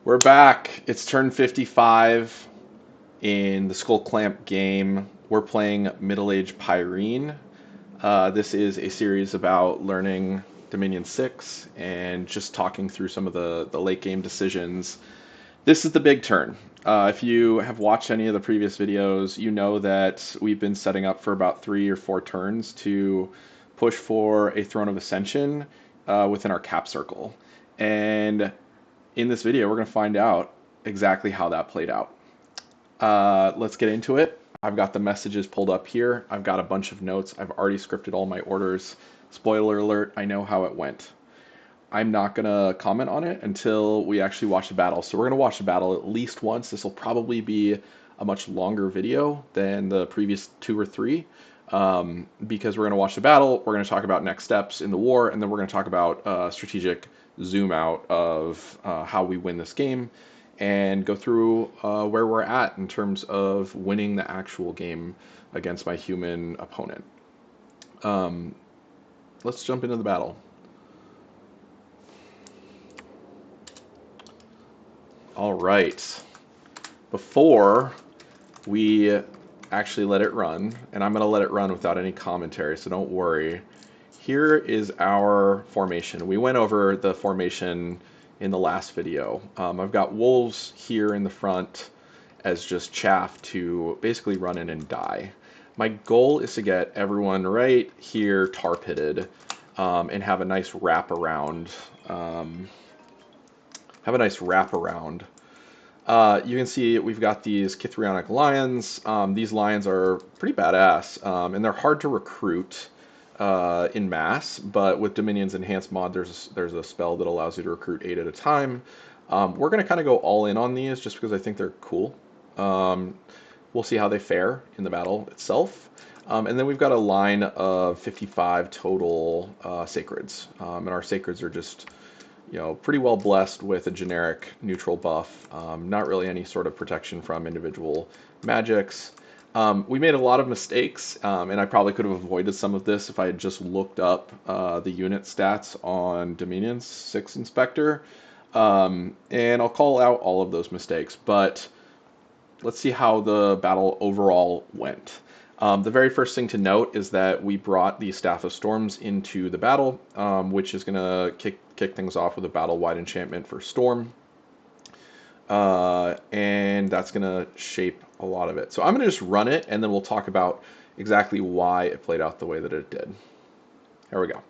We're back. It's turn 55 in the Skullclamp game. We're playing Middle-Aged Pyrene. This is a series about learning Dominion 6 and just talking through some of the late game decisions. This is the big turn. If you have watched any of the previous videos, you know that we've been setting up for about 3 or 4 turns to push for a Throne of Ascension within our cap circle. And in this video, we're going to find out exactly how that played out. Let's get into it. I've got the messages pulled up here. I've got a bunch of notes. I've already scripted all my orders. Spoiler alert, I know how it went. I'm not going to comment on it until we actually watch the battle. So we're going to watch the battle at least once. This will probably be a much longer video than the previous 2 or 3 because we're going to watch the battle. We're going to talk about next steps in the war, and then we're going to talk about strategic zoom out of how we win this game and go through where we're at in terms of winning the actual game against my human opponent. Let's jump into the battle. All right. Before we actually let it run, and I'm going to let it run without any commentary, so don't worry. Here is our formation. We went over the formation in the last video. I've got wolves here in the front as just chaff to basically run in and die. My goal is to get everyone right here tar pitted and have a nice wraparound. You can see we've got these Kithrionic lions. These lions are pretty badass, and they're hard to recruit in mass, but with Dominion's Enhanced mod, there's a spell that allows you to recruit 8 at a time. We're going to kind of go all in on these just because I think they're cool. We'll see how they fare in the battle itself. And then we've got a line of 55 total Sacreds. And our Sacreds are just, pretty well blessed with a generic neutral buff. Not really any sort of protection from individual magics. We made a lot of mistakes, and I probably could have avoided some of this if I had just looked up the unit stats on Dominion's 6 Inspector. And I'll call out all of those mistakes, but let's see how the battle overall went. The very first thing to note is that we brought the Staff of Storms into the battle, which is going to kick things off with a battle-wide enchantment for Storm. And that's going to shape a lot of it. So I'm going to just run it, and then we'll talk about exactly why it played out the way that it did. Here we go.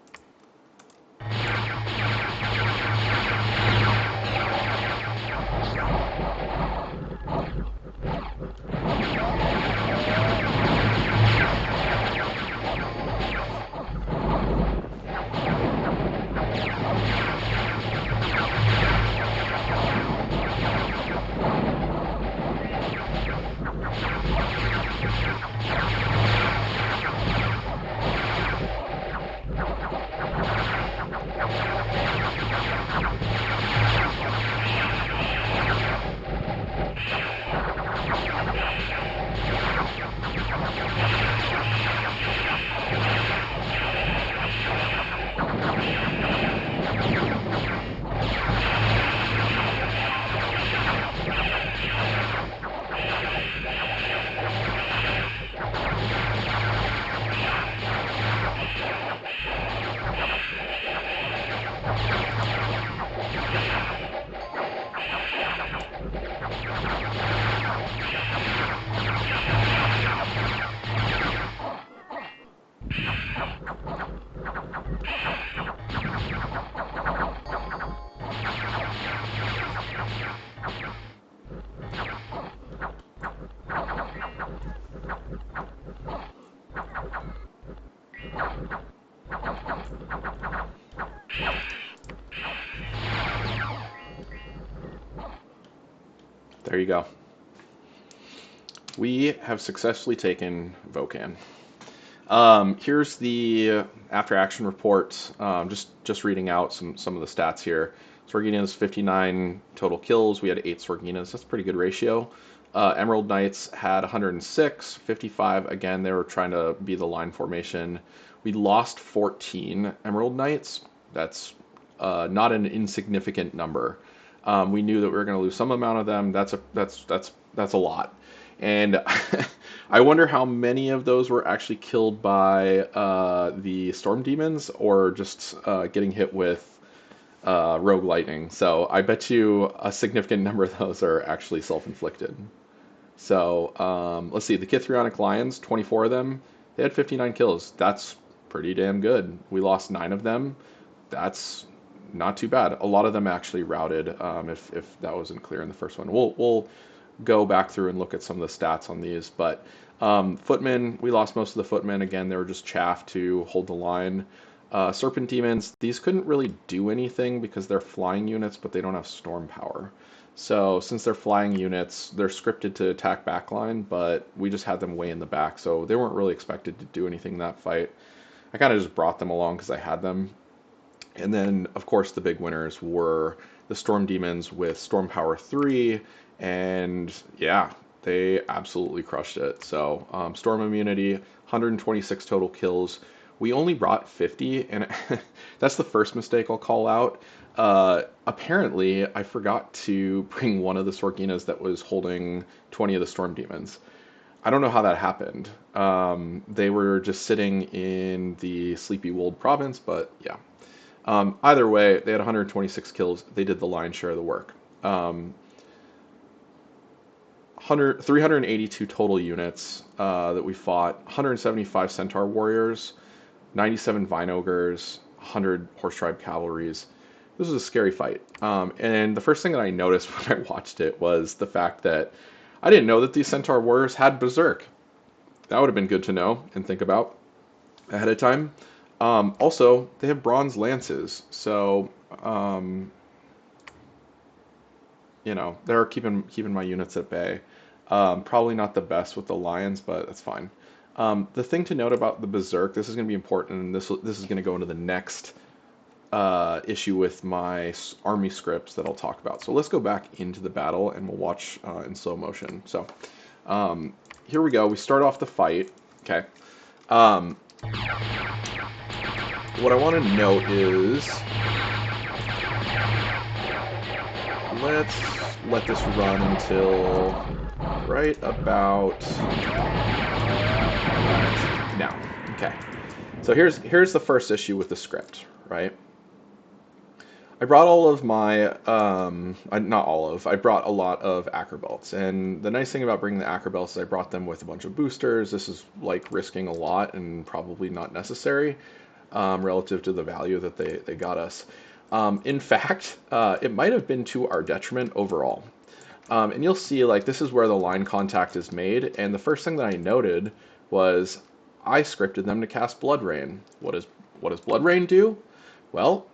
There you go. We have successfully taken Vocan. Here's the after action report. Just reading out some of the stats here. Sorgina's 59 total kills. We had 8 Sorginas. That's a pretty good ratio. Emerald Knights had 106, 55. Again, they were trying to be the line formation. We lost 14 Emerald Knights. That's not an insignificant number. We knew that we were going to lose some amount of them. That's a lot. And I wonder how many of those were actually killed by the storm demons or just getting hit with rogue lightning. So I bet you a significant number of those are actually self-inflicted. So let's see, the Kithrionic Lions, 24 of them, they had 59 kills. That's pretty damn good. We lost 9 of them. That's not too bad. A lot of them actually routed. If that wasn't clear in the first one, we'll go back through and look at some of the stats on these. But footmen, we lost most of the footmen. Again, they were just chaff to hold the line. Serpent demons, these couldn't really do anything because they're flying units, but they don't have storm power. So since they're flying units, they're scripted to attack backline, but we just had them way in the back, so they weren't really expected to do anything in that fight. I kind of just brought them along because I had them. And then, of course, the big winners were the Storm Demons with Storm Power 3, and yeah, they absolutely crushed it. So, Storm Immunity, 126 total kills. We only brought 50, and that's the first mistake I'll call out. Apparently, I forgot to bring one of the Sorginas that was holding 20 of the Storm Demons. I don't know how that happened. They were just sitting in the Sleepy Wold province, but yeah. Either way, they had 126 kills. They did the lion's share of the work. 382 total units that we fought. 175 Centaur Warriors, 97 Vine Ogres, 100 Horse Tribe Cavalries. This was a scary fight. And the first thing that I noticed when I watched it was the fact that I didn't know that these Centaur Warriors had Berserk. That would have been good to know and think about ahead of time. Also, they have bronze lances, so they're keeping my units at bay. Probably not the best with the lions, but that's fine. The thing to note about the Berserk, this is going to be important, and this is going to go into the next issue with my army scripts that I'll talk about. So let's go back into the battle, and we'll watch in slow motion. So here we go. We start off the fight. Okay. What I want to note is, let's let this run until right about now. Okay. So here's the first issue with the script, right? I brought all of my, not all of, I brought a lot of Acrobelts. And the nice thing about bringing the Acrobelts is I brought them with a bunch of boosters. This is like risking a lot and probably not necessary. Relative to the value that they got us. In fact, it might have been to our detriment overall. And you'll see, like, this is where the line contact is made, and the first thing that I noted was I scripted them to cast Blood Rain. What does Blood Rain do? Well,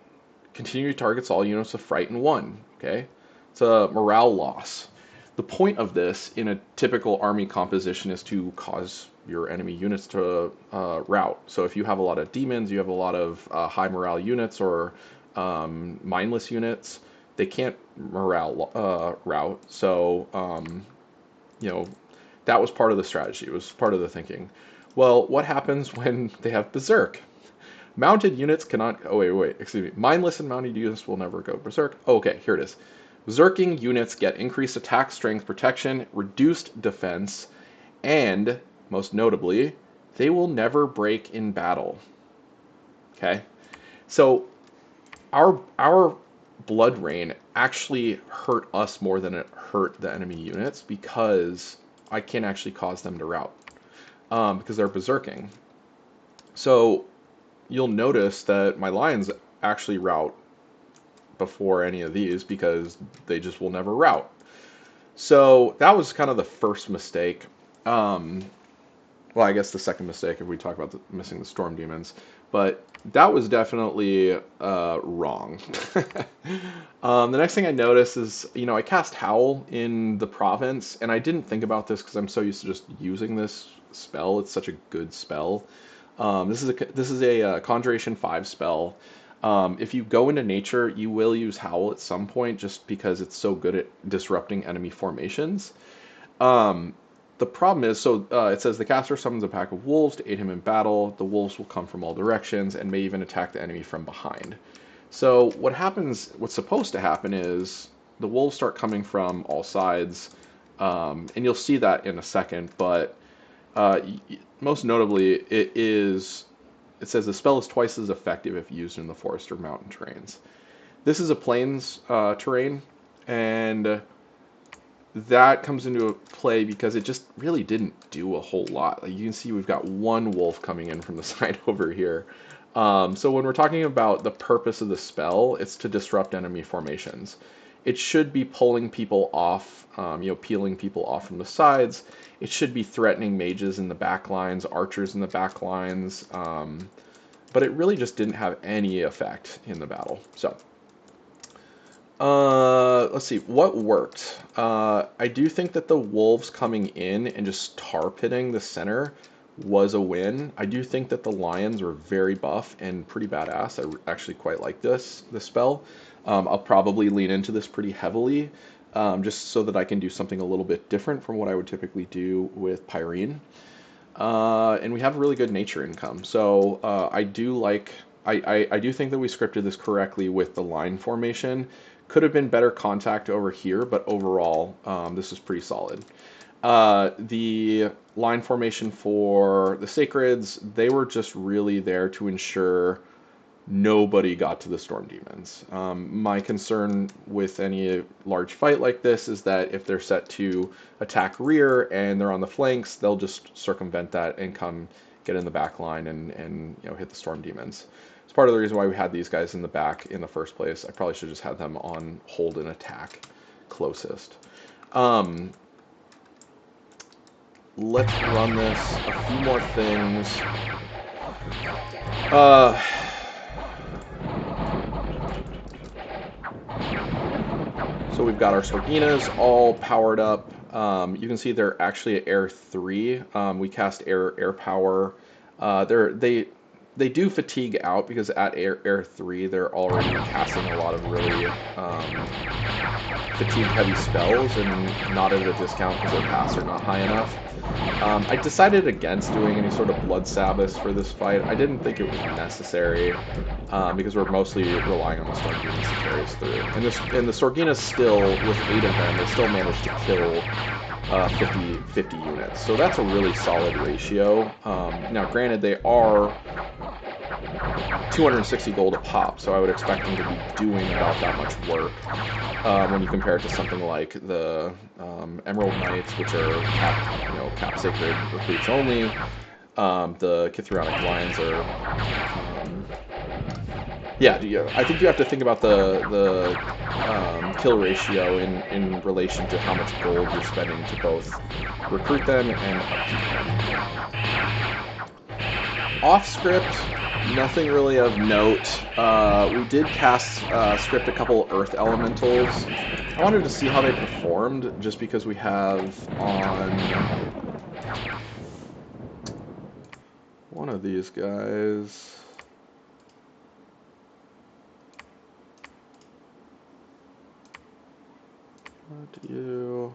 continually targets all units of Fright and 1, okay? It's a morale loss. The point of this in a typical army composition is to cause your enemy units to rout. So if you have a lot of demons, you have a lot of high morale units or mindless units, they can't morale rout. So that was part of the strategy. It was part of the thinking. Well, what happens when they have Berserk? Mounted units cannot... Oh, wait. Excuse me. Mindless and mounted units will never go Berserk. Oh, okay, here it is. Berserking units get increased attack, strength, protection, reduced defense, and, most notably, they will never break in battle. Okay? So, our Blood Rain actually hurt us more than it hurt the enemy units because I can actually cause them to rout. Because they're berserking. So, you'll notice that my lions actually rout before any of these because they just will never rout. So that was kind of the first mistake. Well, I guess the second mistake if we talk about missing the storm demons. But that was definitely wrong. The next thing I noticed is, I cast Howl in the province, and I didn't think about this because I'm so used to just using this spell. It's such a good spell. This is a Conjuration 5 spell. If you go into nature, you will use Howl at some point just because it's so good at disrupting enemy formations. The problem is, it says the caster summons a pack of wolves to aid him in battle. The wolves will come from all directions and may even attack the enemy from behind. So what's supposed to happen is the wolves start coming from all sides, and you'll see that in a second. But most notably, it says the spell is twice as effective if used in the forest or mountain terrains. This is a plains terrain, and that comes into play because it just really didn't do a whole lot. Like you can see, we've got one wolf coming in from the side over here. So when we're talking about the purpose of the spell, it's to disrupt enemy formations. It should be pulling people off, peeling people off from the sides. It should be threatening mages in the back lines, archers in the back lines, but it really just didn't have any effect in the battle. So let's see what worked. I do think that the wolves coming in and just tar pitting the center was a win. I do think that the lions were very buff and pretty badass. I actually quite like this spell. I'll probably lean into this pretty heavily, just so that I can do something a little bit different from what I would typically do with Pyrene. And we have really good nature income. So I do like. I do think that we scripted this correctly with the line formation. Could have been better contact over here, but overall, this is pretty solid. The line formation for the Sacreds, they were just really there to ensure nobody got to the Storm Demons. My concern with any large fight like this is that if they're set to attack rear and they're on the flanks, they'll just circumvent that and come get in the back line and hit the Storm Demons. It's part of the reason why we had these guys in the back in the first place. I probably should have just had them on hold and attack closest. Let's run this. A few more things. So we've got our Sorginas all powered up. You can see they're actually at Air 3. We cast Air Power. They do fatigue out because at Air 3 they're already casting a lot of really fatigue-heavy spells and not at a discount because their paths are not high enough. I decided against doing any sort of Blood Sabbath for this fight. I didn't think it was necessary because we're mostly relying on the Storm Demons to carry us through. And the Sorginas still, with 8 of them, they still managed to kill 50 units. So that's a really solid ratio. Now, granted, they are 260 gold a pop, so I would expect them to be doing about that much work when you compare it to something like the Emerald Knights, which are cap sacred recruits only. The Kithrionic Lions are... I think you have to think about the kill ratio in relation to how much gold you're spending to both recruit them and upkeep them. Off script, nothing really of note. We did cast script a couple Earth Elementals. I wanted to see how they performed, just because we have on one of these guys. What do you...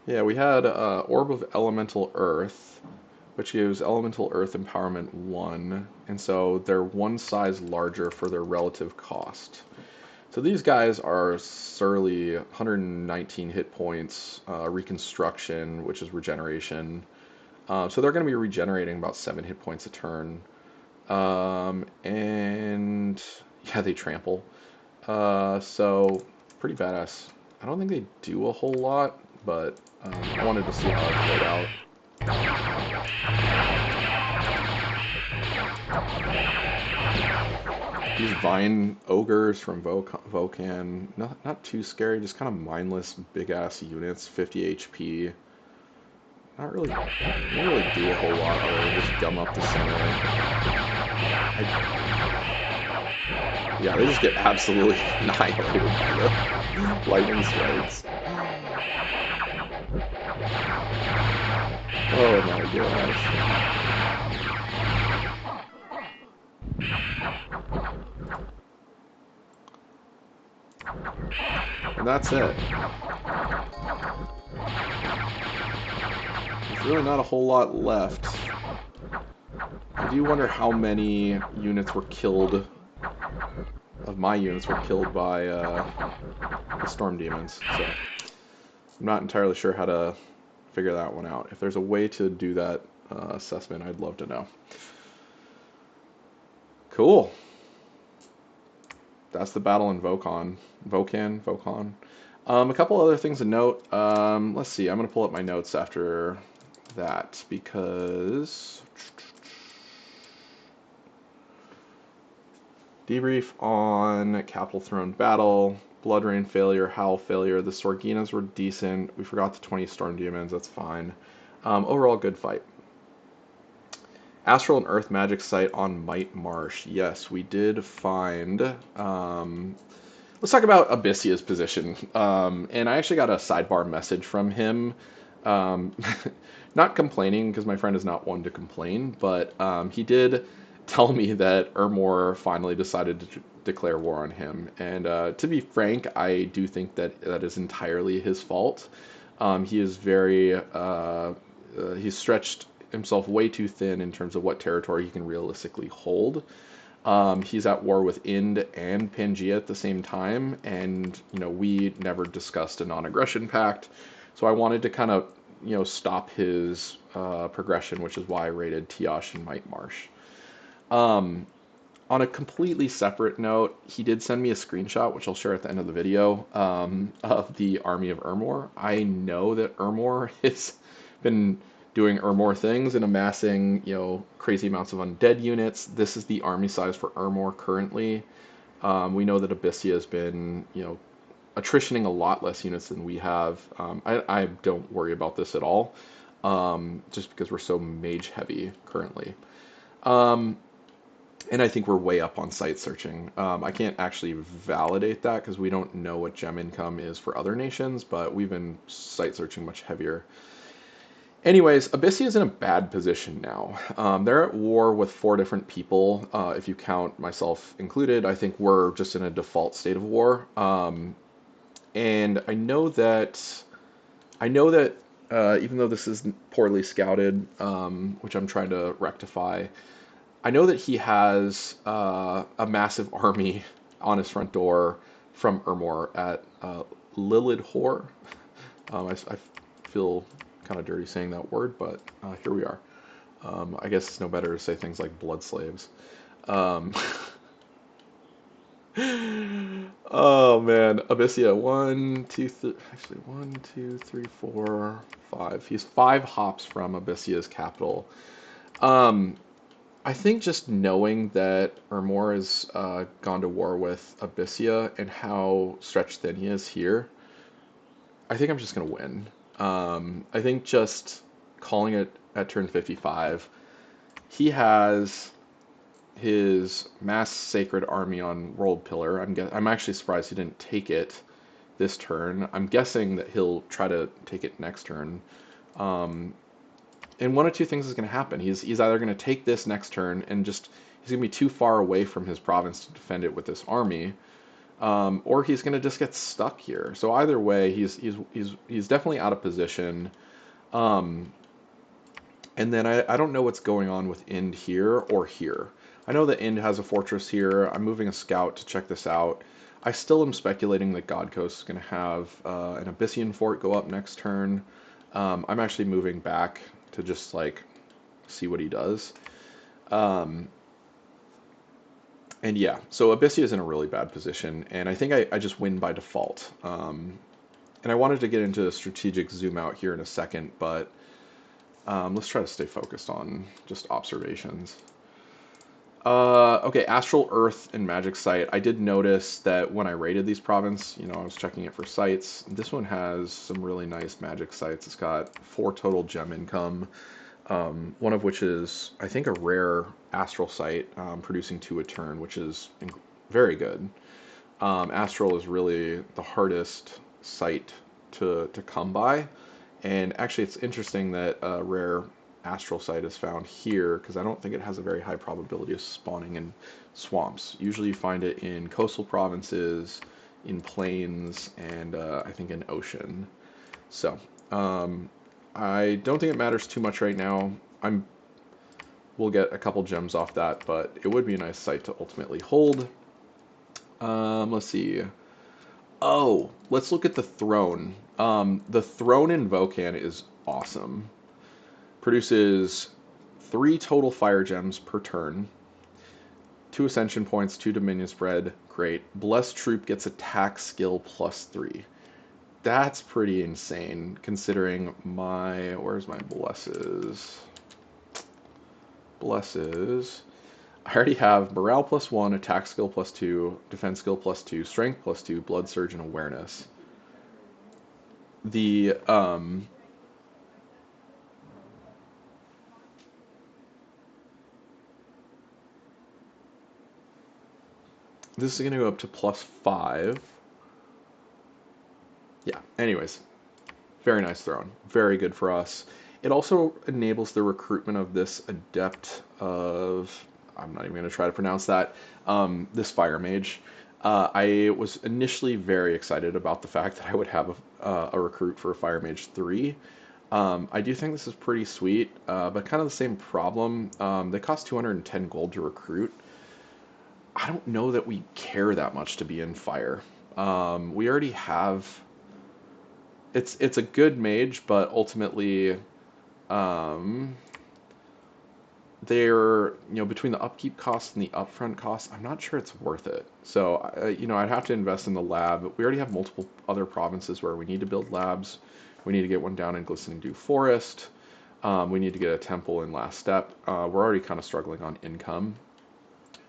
Yeah, we had Orb of Elemental Earth, which gives Elemental Earth Empowerment 1, and so they're one size larger for their relative cost. So these guys are surly 119 hit points, Reconstruction, which is regeneration. So they're going to be regenerating about 7 hit points a turn. And yeah, they trample. So pretty badass. I don't think they do a whole lot, but I wanted to see how it played out. These Vine Ogres from Vocan, not too scary, just kind of mindless, big-ass units, 50 HP. Not really, don't really do a whole lot other than just gum up the center. Yeah, they just get absolutely annihilated by the lightning strikes. Oh my gosh. And that's it. There's really not a whole lot left. I do wonder how many units were killed of my units were killed by the storm demons. So I'm not entirely sure how to figure that one out. If there's a way to do that assessment, I'd love to know. Cool. That's the battle in Vocan. Vocan. A couple other things to note. Let's see. I'm going to pull up my notes after that because debrief on Capital Throne battle, Blood Rain failure, Howl failure. The Sorginas were decent. We forgot the 20 Storm Demons. That's fine. Overall, good fight. Astral and Earth Magic Site on Might Marsh. Yes, we did find. Let's talk about Abyssia's position. And I actually got a sidebar message from him. Not complaining, because my friend is not one to complain, but he did tell me that Ermor finally decided to declare war on him. And to be frank, I do think that that is entirely his fault. He is very. He's stretched himself way too thin in terms of what territory he can realistically hold. He's at war with Ind and Pangaea at the same time, and we never discussed a non-aggression pact, so I wanted to kind of stop his progression, which is why I raided Tiosh and Might Marsh. On a completely separate note, he did send me a screenshot, which I'll share at the end of the video, of the army of Ermor. I know that Ermor has been doing Ermor things and amassing, crazy amounts of undead units. This is the army size for Ermor currently. We know that Abyssia has been, attritioning a lot less units than we have. I don't worry about this at all, just because we're so mage heavy currently. And I think we're way up on site searching. I can't actually validate that because we don't know what gem income is for other nations, but we've been site searching much heavier. Anyways, Abyssia is in a bad position now. They're at war with 4 different people, if you count myself included. I think we're just in a default state of war. And I know that even though this is poorly scouted, which I'm trying to rectify, I know that he has a massive army on his front door from Ermor at Lilidhor. I feel kind of dirty saying that word, but here we are. I guess it's no better to say things like blood slaves. Oh man, Abyssia, 1, 2, actually 1, 2, 3, 4, 5. He's 5 hops from Abyssia's capital. I think just knowing that Ermor has gone to war with Abyssia and how stretched thin he is here, I think I'm just gonna win. I think just calling it at turn 55, he has his mass sacred army on World Pillar. I'm actually surprised he didn't take it this turn. I'm guessing that he'll try to take it next turn. And one of two things is going to happen. He's either going to take this next turn and he's going to be too far away from his province to defend it with this army, or he's going to just get stuck here. So either way, he's definitely out of position. And then I don't know what's going on with Ind here or here. I know that Ind has a fortress here. I'm moving a scout to check this out. I still am speculating that God Coast is going to have an Abyssian fort go up next turn. I'm actually moving back to just see what he does. And yeah, so Abyssia is in a really bad position, and I think I just win by default. And I wanted to get into a strategic zoom out here in a second, but let's try to stay focused on just observations. Okay, Astral, Earth, and Magic Site. I did notice that when I raided these provinces, I was checking it for sites. This one has some really nice magic sites. It's got 4 total gem income, one of which is, I think, a rare Astral site, producing 2 a turn, which is very good. Astral is really the hardest site to come by, and actually it's interesting that a rare Astral site is found here because I don't think it has a very high probability of spawning in swamps. Usually you find it in coastal provinces, in plains, and I think in ocean. So I don't think it matters too much right now. We'll get a couple gems off that, but it would be a nice site to ultimately hold. Let's see. Oh, let's look at the throne. The throne in Vocan is awesome. Produces 3 total fire gems per turn, 2 ascension points, 2 dominion spread. Great. Blessed troop gets attack skill +3. That's pretty insane considering my, where's my blesses? Blesses. I already have morale +1, attack skill +2, defense skill +2, strength +2, blood surge, and awareness. The this is going to go up to +5. Yeah. Anyways, very nice throne. Very good for us. It also enables the recruitment of this adept of, I'm not even going to try to pronounce that, this fire mage. I was initially very excited about the fact that I would have a recruit for a fire mage 3. I do think this is pretty sweet, but kind of the same problem. They cost 210 gold to recruit. I don't know that we care that much to be in fire. We already have. It's a good mage, but ultimately, um, they're, between the upkeep costs and the upfront costs, I'm not sure it's worth it. So I'd have to invest in the lab. We already have multiple other provinces where we need to build labs. We need to get one down in Glistening Dew Forest. We need to get a temple in Last Step. We're already kind of struggling on income,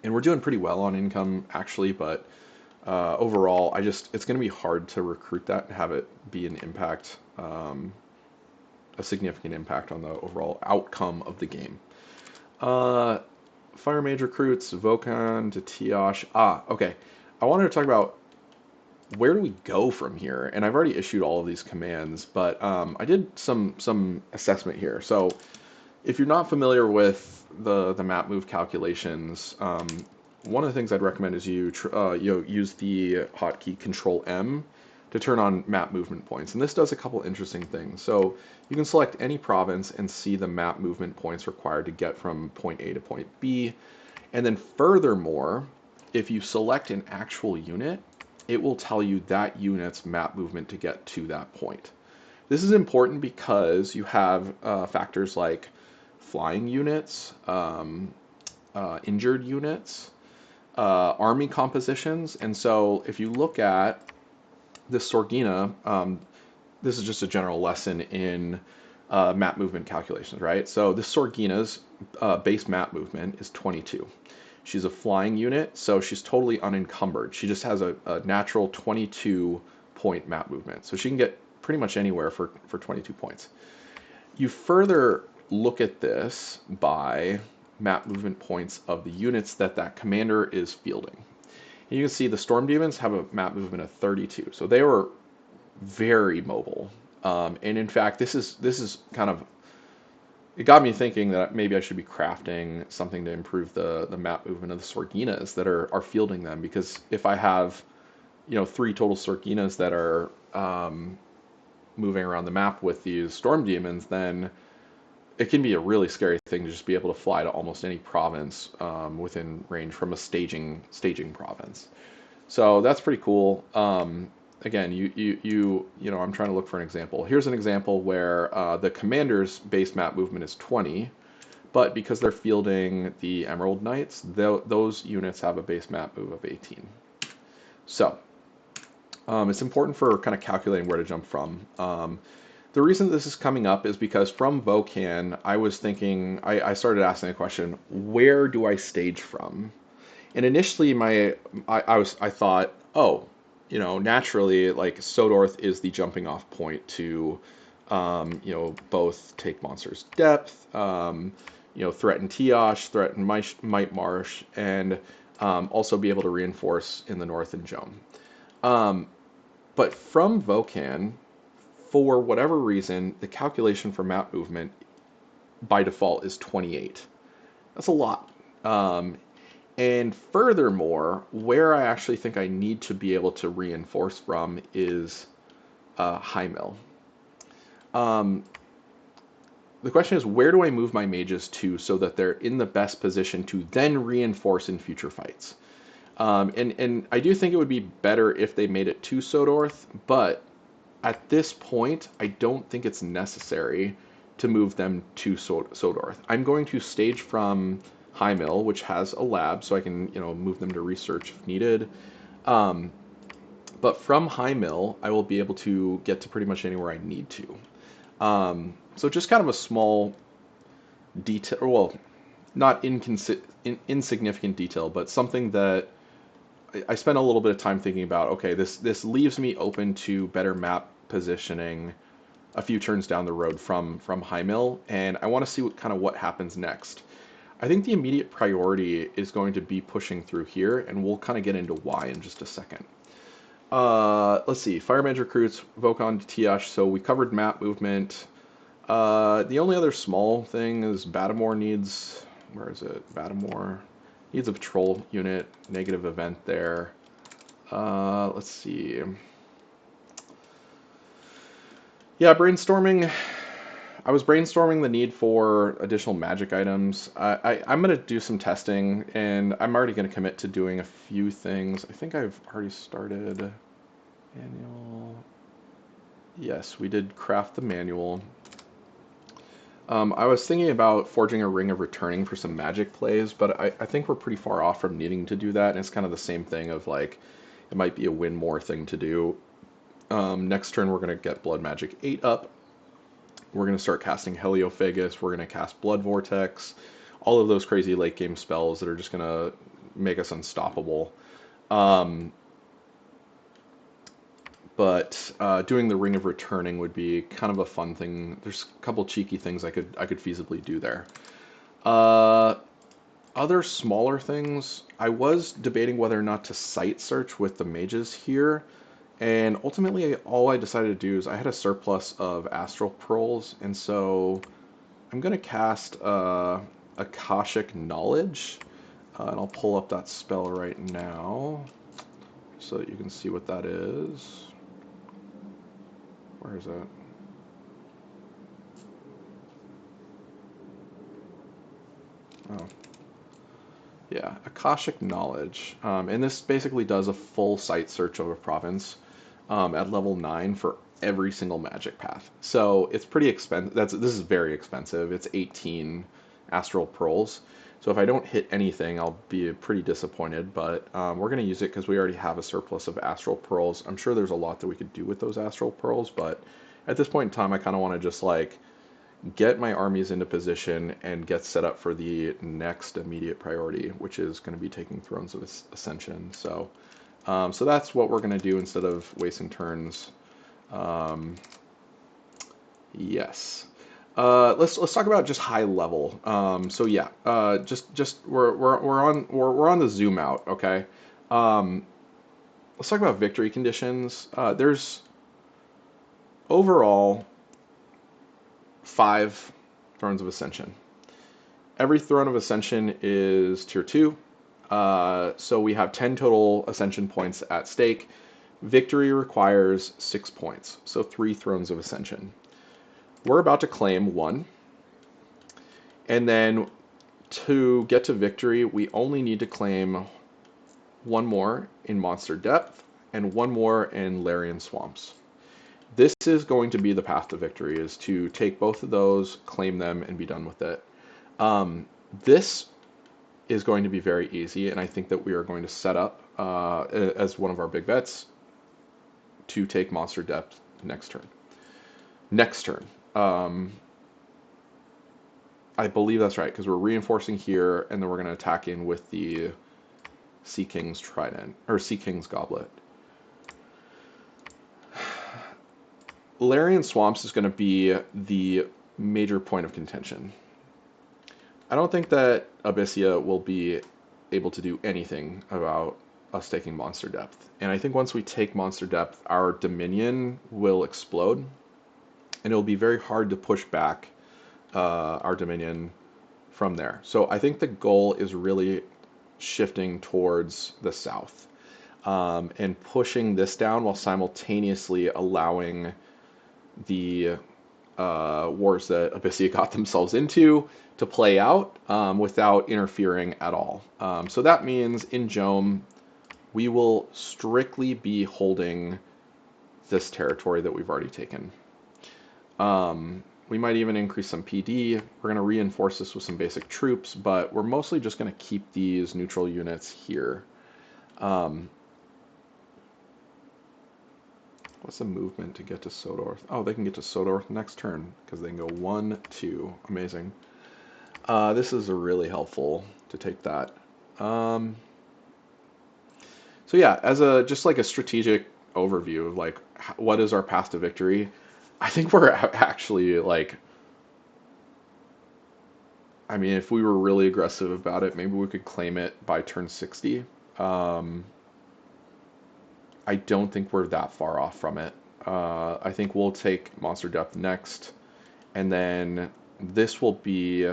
and we're doing pretty well on income actually, but overall, it's going to be hard to recruit that and have it be an impact, a significant impact on the overall outcome of the game. Fire Mage recruits, Vocan to Tiosh. Okay. I wanted to talk about where do we go from here? And I've already issued all of these commands, but I did some assessment here. So if you're not familiar with the map move calculations, one of the things I'd recommend is you use the hotkey Control M to turn on map movement points. And this does a couple interesting things. So you can select any province and see the map movement points required to get from point A to point B. And then furthermore, if you select an actual unit, it will tell you that unit's map movement to get to that point. This is important because you have factors like flying units, injured units, army compositions. And so if you look at this Sorgina, this is just a general lesson in map movement calculations, right? So this Sorgina's base map movement is 22. She's a flying unit, so she's totally unencumbered. She just has a natural 22-point map movement. So she can get pretty much anywhere for 22 points. You further look at this by map movement points of the units that commander is fielding. And you can see the Storm Demons have a map movement of 32. So they were very mobile. And in fact, this is kind of, it got me thinking that maybe I should be crafting something to improve the map movement of the Sorginas that are fielding them. Because if I have, 3 total Sorginas that are moving around the map with these Storm Demons, then it can be a really scary thing to just be able to fly to almost any province within range from a staging province. So that's pretty cool. Again, I'm trying to look for an example. Here's an example where the commander's base map movement is 20, but because they're fielding the Emerald Knights, those units have a base map move of 18. So it's important for kind of calculating where to jump from. The reason this is coming up is because from Vocan, I was thinking, I started asking the question, where do I stage from? And initially, I thought, naturally, like Sodorth is the jumping off point to, both take Monster's Depth, threaten Tiosh, threaten Might Marsh, and also be able to reinforce in the north and Jome. But from Vocan, for whatever reason, the calculation for map movement by default is 28. That's a lot. And furthermore, where I actually think I need to be able to reinforce from is High Mill. The question is, where do I move my mages to so that they're in the best position to then reinforce in future fights? And I do think it would be better if they made it to Sodorth, but at this point, I don't think it's necessary to move them to Sodorth. I'm going to stage from High Mill, which has a lab, so I can, move them to research if needed. Um, but from High Mill, I will be able to get to pretty much anywhere I need to. So just kind of a small detail, well, not insignificant detail, but something that I spent a little bit of time thinking about. Okay, this leaves me open to better map positioning a few turns down the road from High Mill, and I want to see what happens next. I think the immediate priority is going to be pushing through here, and we'll kind of get into why in just a second. Let's see, Fireman recruits, Vocan to Tiash, so we covered map movement. The only other small thing is Batamore needs, where is it? Batamore needs a patrol unit, negative event there. Let's see. Yeah, brainstorming. I was brainstorming the need for additional magic items. I'm going to do some testing, and I'm already going to commit to doing a few things. I think I've already started manual. Yes, we did craft the manual. I was thinking about forging a ring of returning for some magic plays, but I think we're pretty far off from needing to do that, and it's kind of the same thing of like, it might be a win more thing to do. Next turn, we're going to get Blood Magic 8 up. We're going to start casting Heliophagus. We're going to cast Blood Vortex. All of those crazy late game spells that are just going to make us unstoppable. But doing the Ring of Returning would be kind of a fun thing. There's a couple cheeky things I could feasibly do there. Other smaller things, I was debating whether or not to site search with the mages here. And ultimately, all I decided to do is I had a surplus of Astral Pearls, and so I'm going to cast Akashic Knowledge. And I'll pull up that spell right now so that you can see what that is. Where is that? Oh. Yeah, Akashic Knowledge. And this basically does a full site search of a province at level 9 for every single magic path. So it's pretty expensive. This is very expensive. It's 18 Astral Pearls. So if I don't hit anything, I'll be pretty disappointed. But we're going to use it because we already have a surplus of Astral Pearls. I'm sure there's a lot that we could do with those Astral Pearls, but at this point in time, I kind of want to just like get my armies into position and get set up for the next immediate priority, which is going to be taking Thrones of Ascension. So that's what we're going to do instead of wasting turns. Yes. Let's talk about just high level. So yeah, just we're on the zoom out. Okay. Let's talk about victory conditions. There's overall 5 Thrones of Ascension. Every Throne of Ascension is tier 2. So we have 10 total Ascension points at stake. Victory requires 6 points, so 3 Thrones of Ascension. We're about to claim 1. And then to get to victory, we only need to claim 1 more in Monster Depth and 1 more in Larian Swamps. This is going to be the path to victory, is to take both of those, claim them, and be done with it. This is going to be very easy, and I think that we are going to set up as one of our big bets to take Monster Depth next turn. I believe that's right, because we're reinforcing here, and then we're going to attack in with the Sea King's Trident, or Sea King's Goblet. Larian Swamps is going to be the major point of contention. I don't think that Abyssia will be able to do anything about us taking Monster Depth. And I think once we take Monster Depth, our Dominion will explode. And it'll be very hard to push back our Dominion from there. So I think the goal is really shifting towards the south. And pushing this down while simultaneously allowing the wars that Abyssia got themselves into to play out without interfering at all. So that means in Jome, we will strictly be holding this territory that we've already taken. We might even increase some PD. We're going to reinforce this with some basic troops, but we're mostly just going to keep these neutral units here. What's the movement to get to Sodor? Oh, they can get to Sodor next turn because they can go 1, 2. Amazing. This is really helpful to take that. So yeah, as a just like a strategic overview of like what is our path to victory, I think we're actually like, I mean, if we were really aggressive about it, maybe we could claim it by turn 60. I don't think we're that far off from it. I think we'll take Monster Depth next, and then this will be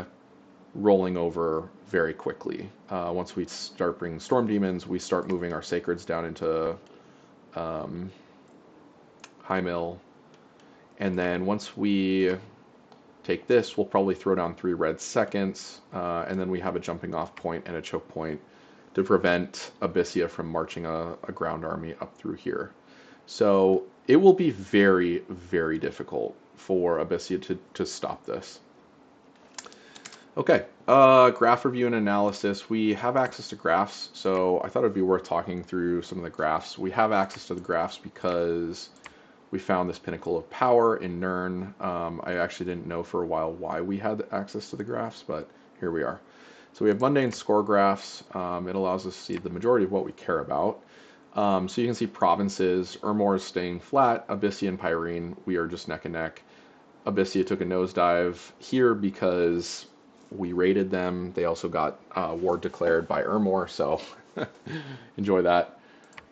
rolling over very quickly. Once we start bringing Storm Demons, we start moving our Sacreds down into High Mill, and then once we take this, we'll probably throw down 3 red seconds, and then we have a jumping off point and a choke point to prevent Abyssia from marching a ground army up through here. So it will be very, very difficult for Abyssia to stop this. Okay, graph review and analysis. We have access to graphs, so I thought it'd be worth talking through some of the graphs. We have access to the graphs because we found this Pinnacle of Power in Nirn. I actually didn't know for a while why we had access to the graphs, but here we are. So we have mundane score graphs. It allows us to see the majority of what we care about. So you can see provinces. Ermor is staying flat. Abyssia and Pyrene, we are just neck and neck. Abyssia took a nosedive here because we raided them. They also got war declared by Ermor, so enjoy that.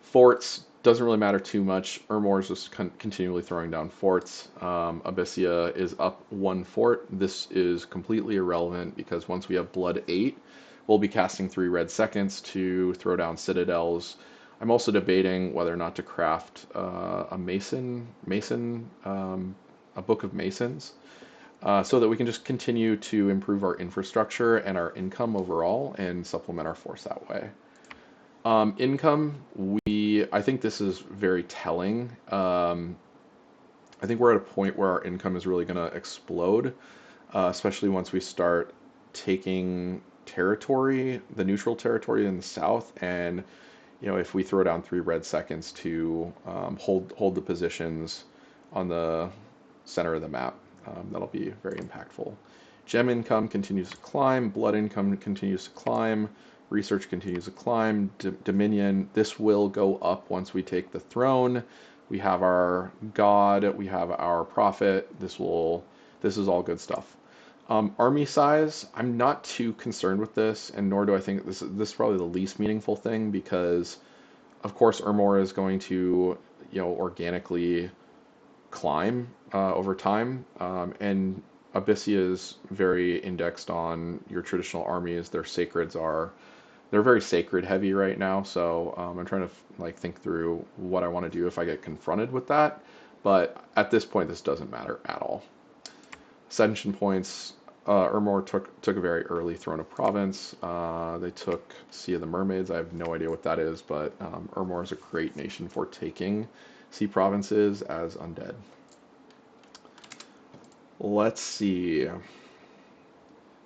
Forts, doesn't really matter too much. Ermor is just continually throwing down forts. Abyssia is up 1 fort. This is completely irrelevant because once we have Blood 8, we'll be casting 3 red seconds to throw down citadels. I'm also debating whether or not to craft a Book of Masons, so that we can just continue to improve our infrastructure and our income overall and supplement our force that way. Income, I think this is very telling. I think we're at a point where our income is really going to explode, especially once we start taking territory, the neutral territory in the south, and if we throw down 3 red seconds to hold the positions on the center of the map, that'll be very impactful. Gem income continues to climb, blood income continues to climb, research continues to climb, Dominion, this will go up once we take the throne. We have our god, we have our prophet, this is all good stuff. Army size, I'm not too concerned with this, and nor do I think this is probably the least meaningful thing, because of course Ermor is going to organically climb over time, and Abyssia is very indexed on your traditional armies. Their sacreds they're very sacred heavy right now, so I'm trying to think through what I want to do if I get confronted with that, but at this point this doesn't matter at all. Ascension points, Ermor took a very early Throne of Province. They took Sea of the Mermaids. I have no idea what that is, but Ermor is a great nation for taking sea provinces as undead. Let's see.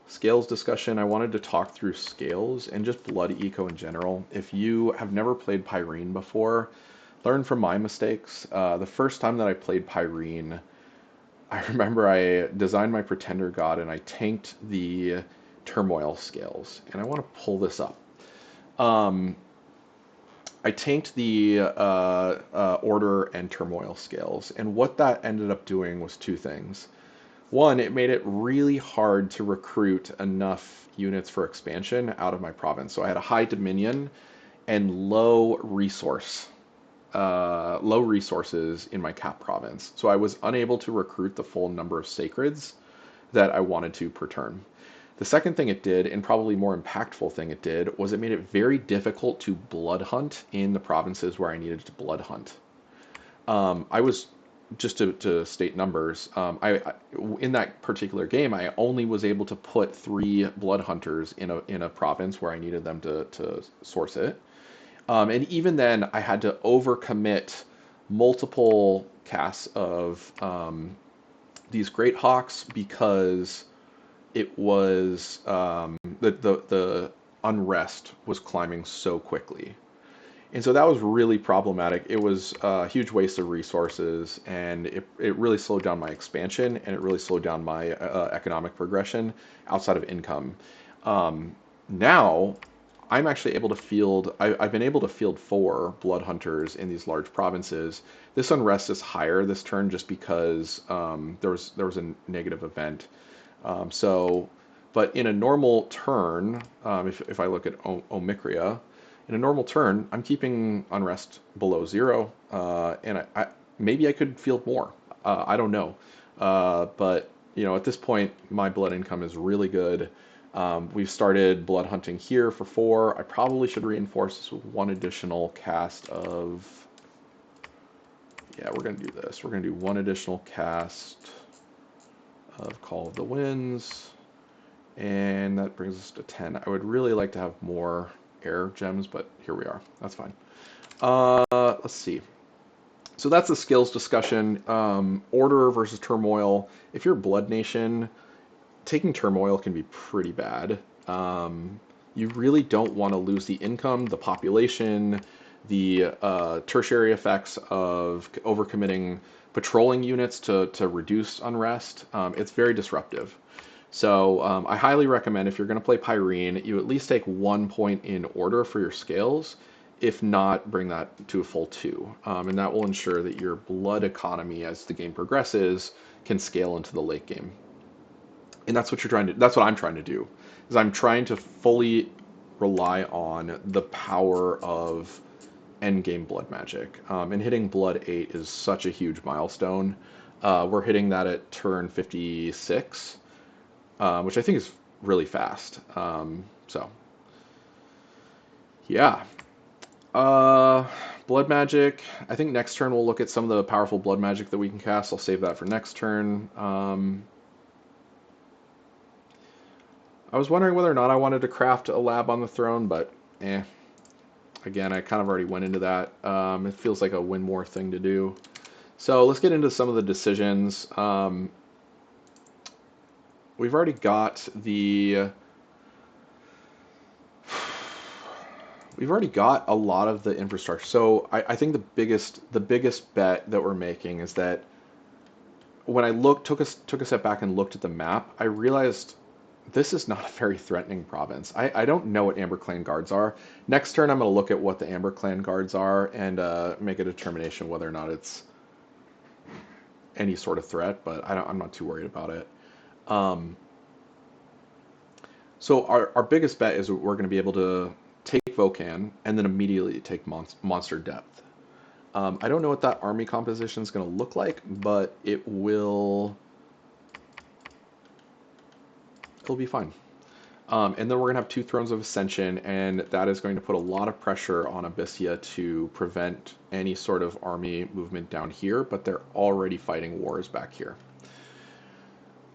Scales discussion. I wanted to talk through scales and just blood eco in general. If you have never played Pyrene before, learn from my mistakes. The first time that I played Pyrene, I remember I designed my Pretender God and I tanked the Turmoil scales. And I want to pull this up. I tanked the Order and Turmoil scales. And what that ended up doing was 2 things. One, it made it really hard to recruit enough units for expansion out of my province. So I had a high Dominion and low resources in my cap province. So I was unable to recruit the full number of sacreds that I wanted to per turn. The second thing it did, and probably more impactful thing it did, was it made it very difficult to blood hunt in the provinces where I needed to blood hunt. I was, just to state numbers, in that particular game, I only was able to put 3 blood hunters in a province where I needed them to source it. And even then, I had to overcommit multiple casts of these Great Hawks because it was the unrest was climbing so quickly. And so that was really problematic. It was a huge waste of resources, and it really slowed down my expansion, and it really slowed down my economic progression outside of income. Now, I'm actually able to field, I've been able to field 4 blood hunters in these large provinces. This unrest is higher this turn just because there was a negative event. So, but in a normal turn, if I look at Omicria, in a normal turn, I'm keeping unrest below 0, and maybe I could field more. I don't know, but at this point, my blood income is really good. We've started blood hunting here for 4. I probably should reinforce this with 1 additional cast of. Yeah, we're gonna do this. We're gonna do 1 additional cast of Call of the Winds, and that brings us to 10. I would really like to have more air gems, but here we are. That's fine. Let's see. So that's the skills discussion. Order versus turmoil. If you're Blood Nation, taking turmoil can be pretty bad. You really don't want to lose the income, the population, the tertiary effects of overcommitting patrolling units to reduce unrest. It's very disruptive. So I highly recommend if you're going to play Pyrene, you at least take 1 point in order for your scales. If not, bring that to a full 2. And that will ensure that your blood economy as the game progresses can scale into the late game. And that's what I'm trying to do, is I'm trying to fully rely on the power of endgame blood magic. And hitting blood 8 is such a huge milestone. We're hitting that at turn 56. Which I think is really fast. So, yeah. Blood magic. I think next turn we'll look at some of the powerful blood magic that we can cast. I'll save that for next turn. I was wondering whether or not I wanted to craft a lab on the throne, but again, I kind of already went into that. It feels like a win more thing to do. So let's get into some of the decisions. We've already got we've already got a lot of the infrastructure. So I think the biggest bet that we're making is that when I took a step back and looked at the map, I realized this is not a very threatening province. I don't know what Amber Clan guards are. Next turn, I'm going to look at what the Amber Clan guards are and make a determination whether or not it's any sort of threat, but I'm not too worried about it. So our biggest bet is we're going to be able to take Vocan and then immediately take Monster Depth. I don't know what that army composition is going to look like, but it'll be fine. And then we're going to have 2 Thrones of Ascension, and that is going to put a lot of pressure on Abyssia to prevent any sort of army movement down here, but they're already fighting wars back here.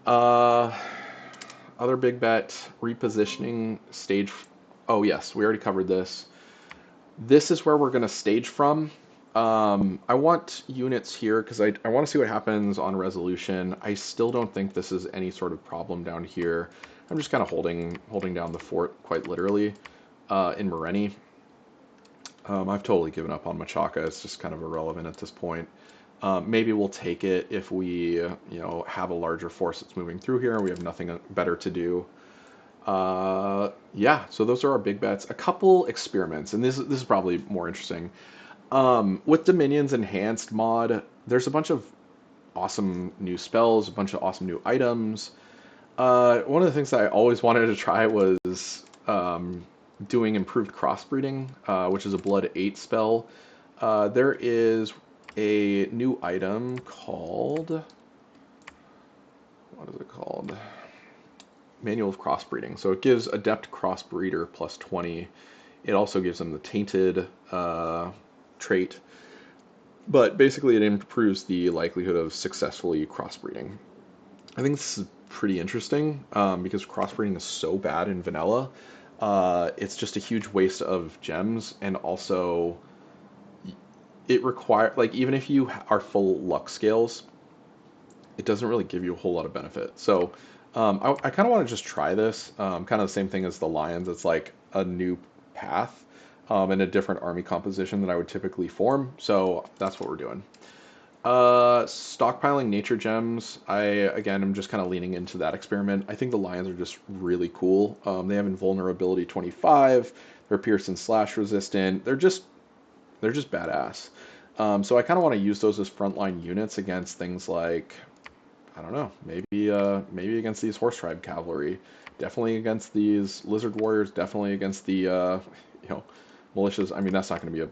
Other big bet, repositioning stage. Oh yes, we already covered this. This is where we're going to stage from. I want units here because I want to see what happens on resolution. I still don't think this is any sort of problem down here. I'm just kind of holding down the fort quite literally in Moreni. I've totally given up on Machaca. It's just kind of irrelevant at this point. Maybe we'll take it if we have a larger force that's moving through here and we have nothing better to do. Yeah, so those are our big bets. A couple experiments, and this is probably more interesting. With Dominion's Enhanced mod, there's a bunch of awesome new spells, a bunch of awesome new items. One of the things that I always wanted to try was doing improved crossbreeding, which is a Blood 8 spell. There is a new item called, what is it called? Manual of Crossbreeding. So it gives Adept Crossbreeder plus 20. It also gives them the Tainted trait. But basically it improves the likelihood of successfully crossbreeding. I think this is pretty interesting because crossbreeding is so bad in vanilla. It's just a huge waste of gems, and also it require like even if you are full luck scales, it doesn't really give you a whole lot of benefit. So I kind of want to just try this. Kind of the same thing as the lions. It's like a new path and a different army composition than I would typically form. So that's what we're doing. Stockpiling nature gems. I again am just kind of leaning into that experiment. I think the lions are just really cool. They have invulnerability 25. They're pierce and slash resistant. They're just badass. So I kind of want to use those as frontline units against things like I don't know, maybe against these horse tribe cavalry, definitely against these lizard warriors, definitely against the you know militias. I mean that's not going to be a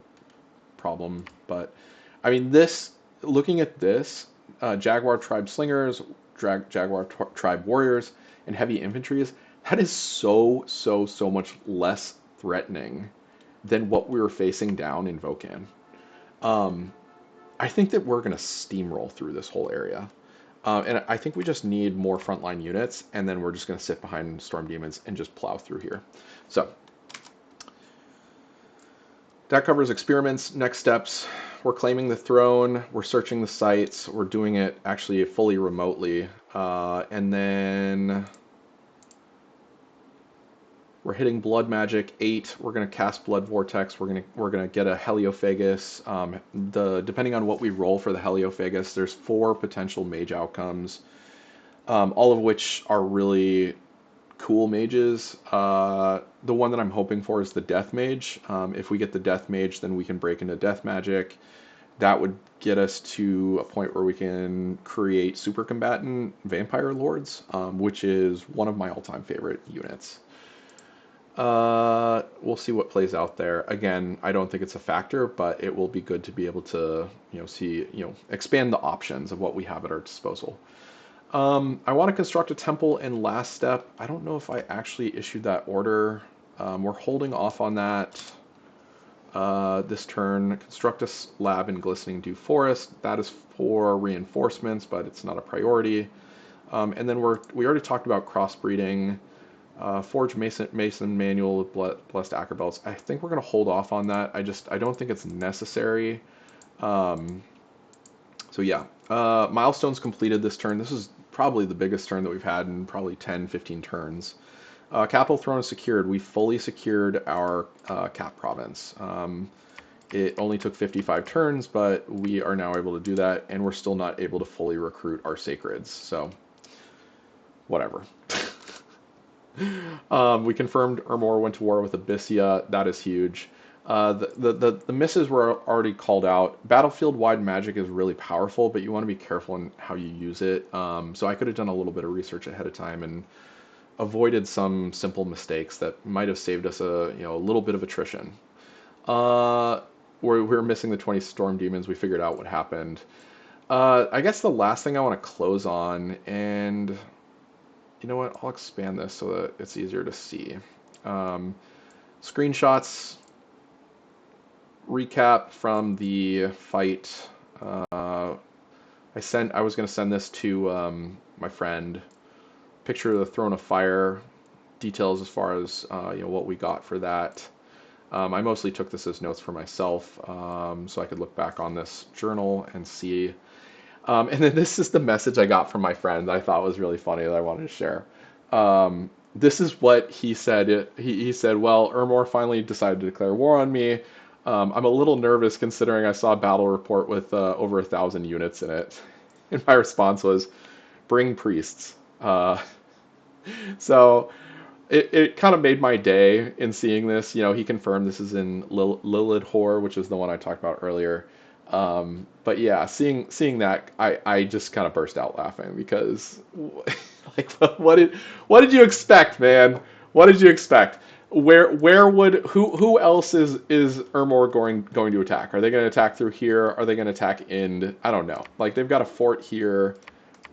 problem, but I mean this looking at this Jaguar tribe slingers, Jaguar tribe warriors, and heavy infantry that is so much less threatening than what we were facing down in Vocan. Um, I think that we're going to steamroll through this whole area. And I think we just need more frontline units, and then we're just going to sit behind Storm Demons and just plow through here. So that covers experiments. Next steps, we're claiming the throne, we're searching the sites, we're doing it actually fully remotely, and then we're hitting Blood Magic 8. We're gonna cast Blood Vortex. We're gonna get a Heliophagus. Depending on what we roll for the Heliophagus, there's 4 potential mage outcomes, all of which are really cool mages. The one that I'm hoping for is the Death Mage. If we get the Death Mage, then we can break into Death Magic. That would get us to a point where we can create Super Combatant Vampire Lords, which is one of my all-time favorite units. We'll see what plays out there. Again, I don't think it's a factor, but it will be good to be able to, see, expand the options of what we have at our disposal. I want to construct a temple in last step. I don't know if I actually issued that order. We're holding off on that this turn. Construct a lab in Glistening Dew Forest. That is for reinforcements, but it's not a priority. And then we already talked about crossbreeding. Forge Mason Manual with Blessed Acrobelts. I think we're going to hold off on that. I don't think it's necessary. So yeah, milestones completed this turn. This is probably the biggest turn that we've had in probably 10, 15 turns. Capital Throne is secured. We fully secured our Cap Province. It only took 55 turns, but we are now able to do that, and we're still not able to fully recruit our Sacreds. So, whatever. We confirmed Ermor went to war with Abyssia. That is huge. The misses were already called out. Battlefield-wide magic is really powerful, but you want to be careful in how you use it. So I could have done a little bit of research ahead of time and avoided some simple mistakes that might have saved us a little bit of attrition. We were missing the 20 Storm Demons. We figured out what happened. I guess the last thing I want to close on, and you know what? I'll expand this so that it's easier to see. Screenshots, recap from the fight. I was going to send this to my friend. Picture of the Throne of Fire, details as far as what we got for that. I mostly took this as notes for myself, so I could look back on this journal and see. And then this is the message I got from my friend that I thought was really funny that I wanted to share. This is what he said. He said, well, Ermor finally decided to declare war on me. I'm a little nervous considering I saw a battle report with over 1,000 units in it. And my response was, bring priests. So it kind of made my day in seeing this. He confirmed this is in Lilithor, which is the one I talked about earlier. But yeah, seeing that, I just kind of burst out laughing because, like, what did you expect, man? What did you expect? Who else is Ermor going to attack? Are they going to attack through here? Are they going to attack in? I don't know. Like, they've got a fort here,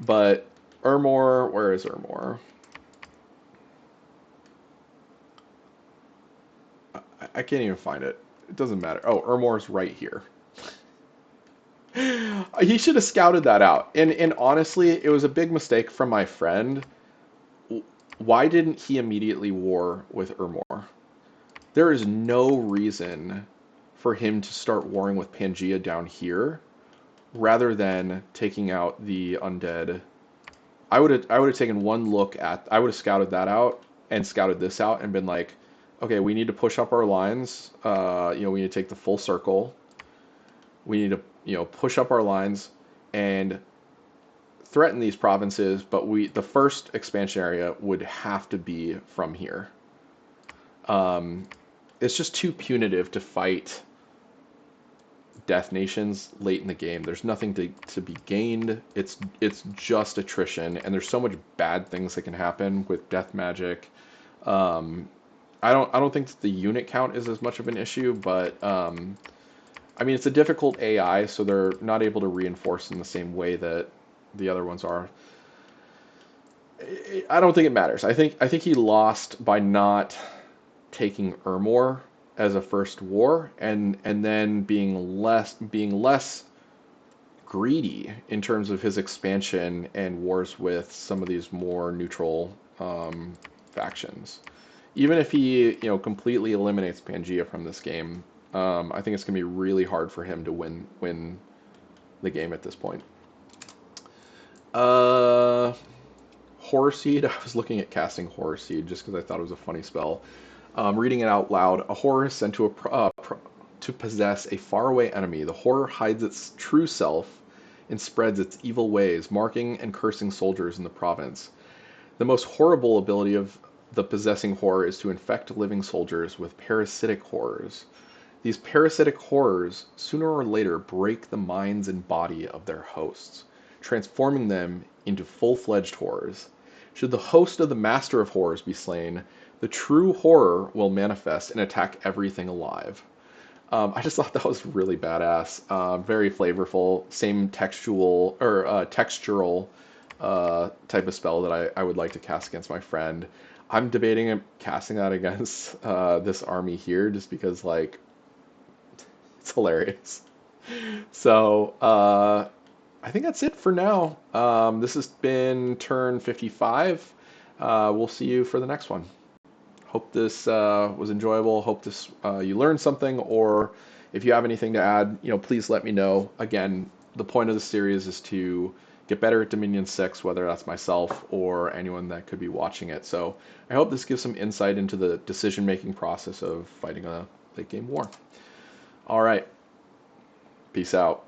but Ermor, where is Ermor? I can't even find it. It doesn't matter. Oh, Ermor's right here. He should have scouted that out. And honestly, it was a big mistake from my friend. Why didn't he immediately war with Ermor? There is no reason for him to start warring with Pangea down here rather than taking out the undead. I would have taken one look at, I would have scouted that out and scouted this out and been like, okay, we need to push up our lines. We need to take the full circle. We need to, push up our lines and threaten these provinces, but the first expansion area would have to be from here. Um, it's just too punitive to fight Death Nations late in the game. There's nothing to be gained. It's just attrition, and there's so much bad things that can happen with death magic. Um, I don't think that the unit count is as much of an issue, but I mean it's a difficult AI, so they're not able to reinforce in the same way that the other ones are. I don't think it matters. I think he lost by not taking Ermor as a first war and then being less greedy in terms of his expansion and wars with some of these more neutral factions. Even if he completely eliminates Pangea from this game, I think it's going to be really hard for him to win the game at this point. Uh, Horror Seed. I was looking at casting Horror Seed just because I thought it was a funny spell. Reading it out loud, a horror is sent to possess a faraway enemy. The horror hides its true self and spreads its evil ways, marking and cursing soldiers in the province. The most horrible ability of the possessing horror is to infect living soldiers with parasitic horrors. These parasitic horrors, sooner or later, break the minds and body of their hosts, transforming them into full-fledged horrors. Should the host of the master of horrors be slain, the true horror will manifest and attack everything alive. I just thought that was really badass, very flavorful, same textural type of spell that I would like to cast against my friend. I'm debating casting that against this army here just because like it's hilarious. So I think that's it for now. This has been turn 55. We'll see you for the next one. Hope this was enjoyable. Hope this you learned something, or if you have anything to add, please let me know. Again, the point of the series is to get better at Dominion 6, whether that's myself or anyone that could be watching it. So I hope this gives some insight into the decision-making process of fighting a late game war. All right. Peace out.